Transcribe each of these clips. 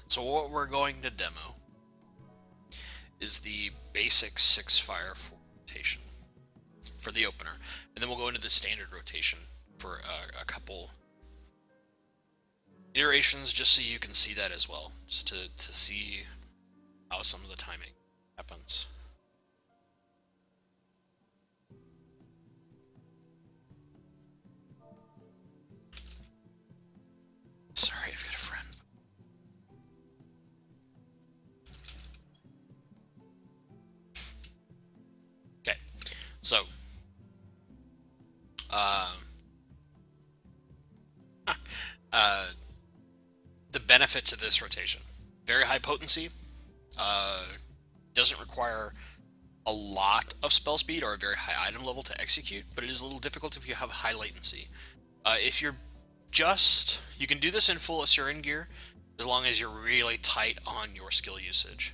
So what we're going to demo is the basic 6 fire rotation for the opener, and then we'll go into the standard rotation for a couple iterations, just so you can see that as well, just to see how some of the timing happens. Sorry, I've got a friend. Okay, so the benefit to this rotation: very high potency, doesn't require a lot of spell speed or a very high item level to execute, but it is a little difficult if you have high latency. If you're you can do this in full Assyrian gear as long as you're really tight on your skill usage.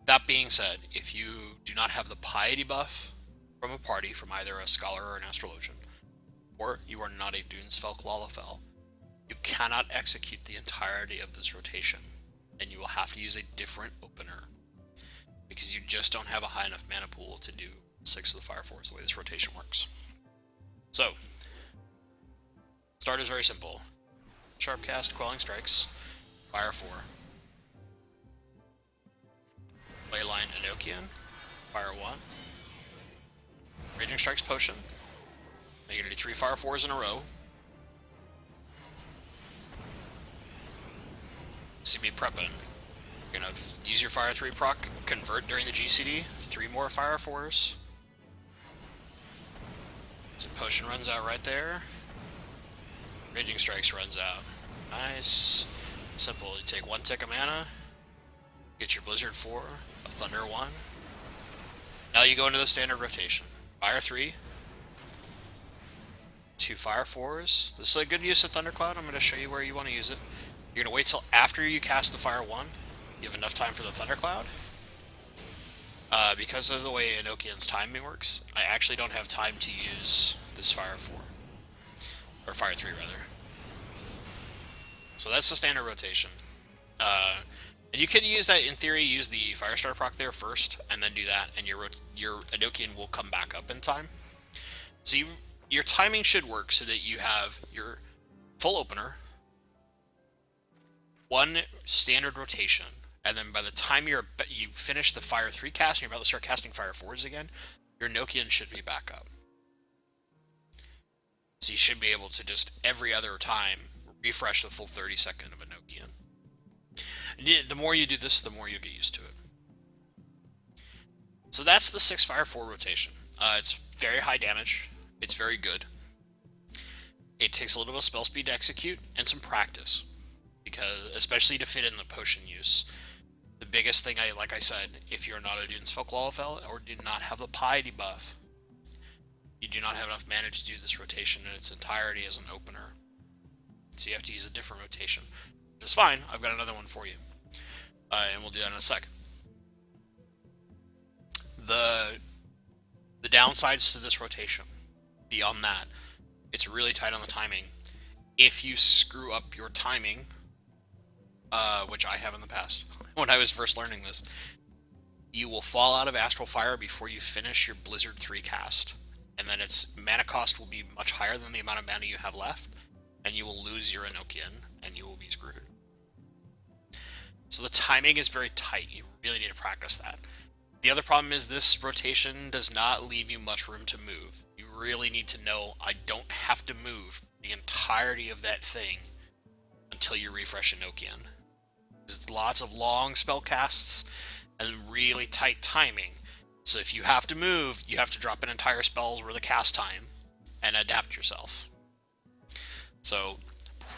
That being said, if you do not have the piety buff from a party, from either a scholar or an astrologian, or you are not a Dunesfell Lalafell, you cannot execute the entirety of this rotation, and you will have to use a different opener, because you just don't have a high enough mana pool to do 6 of the Fire Force the way this rotation works. So, start is very simple. Sharp cast, Quelling Strikes, Fire 4. Leyline Enochian, Fire 1. Raging Strikes Potion. Now you're going to do 3 Fire 4s in a row. See me prepping. You're going to use your Fire 3 proc, convert during the GCD, 3 more Fire 4s. So Potion runs out right there. Raging Strikes runs out. Nice. Simple. You take 1 tick of mana, get your Blizzard 4, a Thunder 1. Now you go into the standard rotation. Fire 3, 2 Fire 4s. This is a good use of Thundercloud. I'm going to show you where you want to use it. You're going to wait till after you cast the Fire 1. You have enough time for the Thundercloud. Because of the way Enochian's timing works, I actually don't have time to use this Fire 4. Or Fire 3, rather. So that's the standard rotation. And you could use that, in theory, use the Firestar proc there first, and then do that, and your Enochian will come back up in time. So your timing should work so that you have your full opener, 1 standard rotation, and then by the time you finish the Fire 3 cast and you're about to start casting Fire 4s again, your Enochian should be back up. So you should be able to just, every other time, refresh the full 30 second of Enochian. And the more you do this, the more you get used to it. So that's the 6 Fire 4 rotation. It's very high damage. It's very good. It takes a little bit of spell speed to execute, and some practice. Because, especially to fit in the potion use. The biggest thing, like I said, if you're not a Dunesfell Lalafell or do not have the piety buff, you do not have enough mana to do this rotation in its entirety as an opener. So you have to use a different rotation. Which is fine, I've got another one for you. And we'll do that in a sec. The downsides to this rotation, beyond that, it's really tight on the timing. If you screw up your timing, which I have in the past, when I was first learning this, you will fall out of Astral Fire before you finish your Blizzard 3 cast. And then its mana cost will be much higher than the amount of mana you have left, and you will lose your Enochian, and you will be screwed. So the timing is very tight. You really need to practice that. The other problem is this rotation does not leave you much room to move. You really need to know, I don't have to move the entirety of that thing until you refresh Enochian. There's lots of long spell casts and really tight timing. So if you have to move, you have to drop in entire spells worth of cast time and adapt yourself. So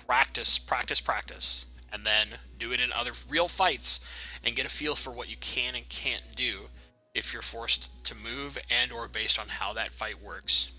practice, practice, practice, and then do it in other real fights and get a feel for what you can and can't do if you're forced to move and or based on how that fight works.